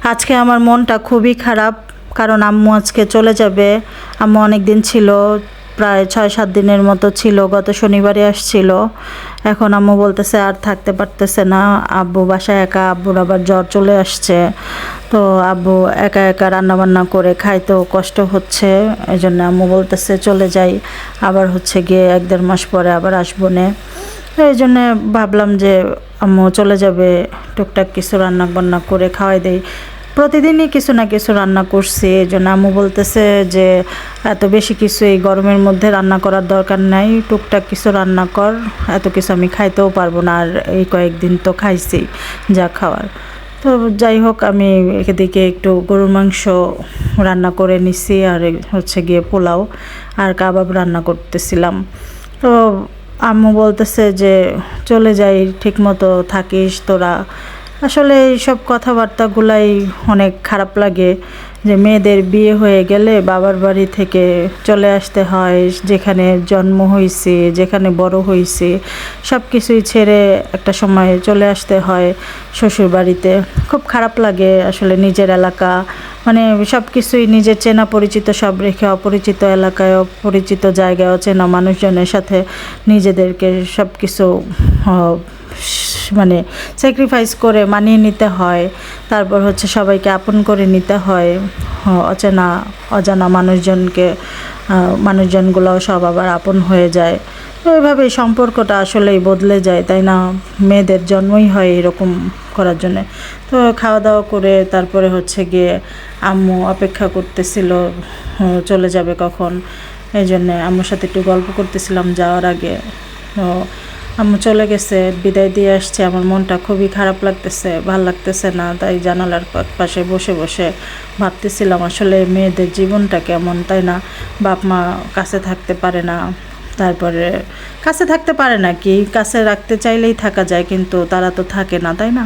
আজকে আমার মনটা খুবই খারাপ, কারণ আম্মু আজকে চলে যাবে। আম্মু অনেক দিন ছিল, প্রায় 6-7 দিনের মতো ছিল, গত শনিবারে আসছিল। এখন আম্মু বলতেছে আর থাকতে পারতেছে না, আব্বু বাসায় একা, আব্বুর আবার জ্বর চলে আসছে। তো আব্বু একা একা রান্নাবান্না করে খাইতেও কষ্ট হচ্ছে, এই জন্য আম্মু বলতেছে চলে যাই, আবার হচ্ছে গিয়ে 1-1.5 মাস পরে আবার আসবো না। এই জন্যে ভাবলাম যে আম্মু চলে যাবে, টুকটাক কিছু রান্না বান্না করে খাওয়াই দেই। প্রতিদিনই কিছু না কিছু রান্না করছি, এই জন্য আম্মু বলতেছে যে এত বেশি কিছু এই গরমের মধ্যে রান্না করার দরকার নাই, টুকটাক কিছু রান্না কর, এত কিছু আমি খাইতেও পারবো না, আর এই কয়েকদিন তো খাইছি যা খাওয়ার। তো যাই হোক, আমি এদিকে একটু গরুর মাংস রান্না করে নিছি, আর হচ্ছে গিয়ে পোলাও আর কাবাব রান্না করতেছিলাম। তো আম্মু বলতেছে যে চলে যাই, ঠিকমতো থাকিস তোরা। আসলে এইসব কথাবার্তাগুলাই অনেক খারাপ লাগে, যে মেয়েদের বিয়ে হয়ে গেলে বাবার বাড়ি থেকে চলে আসতে হয়, যেখানে জন্ম হয়েছে, যেখানে বড় হয়েছে, সব কিছুই ছেড়ে একটা সময় চলে আসতে হয় শ্বশুর বাড়িতে। খুব খারাপ লাগে আসলে, নিজের এলাকা মানে সব কিছুই নিজের চেনা পরিচিত সব রেখে অপরিচিত এলাকায়, অপরিচিত জায়গায়, অচেনা মানুষজনের সাথে নিজেদেরকে সব কিছু মানে স্যাক্রিফাইস করে মানিয়ে নিতে হয়। তারপর হচ্ছে সবাইকে আপন করে নিতে হয়, অচেনা অজানা মানুষজনগুলোও সব আবার আপন হয়ে যায়। তো এইভাবে সম্পর্কটা আসলেই বদলে যায়, তাই না? মেয়েদের জন্মই হয় এরকম করার জন্যে। তো খাওয়া দাওয়া করে তারপরে হচ্ছে গিয়ে আম্মু অপেক্ষা করতেছিল চলে যাবে কখন, এই জন্যে আম্মুর সাথে একটু গল্প করতেছিলাম যাওয়ার আগে। তো আম্মু চলে গেছে, বিদায় দিয়ে আসছে, আমার মনটা খুবই খারাপ লাগতেছে, ভাল লাগতেছে না। তাই জানালার পাশে বসে বসে ভাবতেছিলাম আসলে মেয়েদের জীবনটা কেমন, তাই না? বাপ মা কাছে থাকতে পারে না, তারপরে কাছে থাকতে পারে না কি, কাছে রাখতে চাইলেই থাকা যায়, কিন্তু তারা তো থাকে না, তাই না?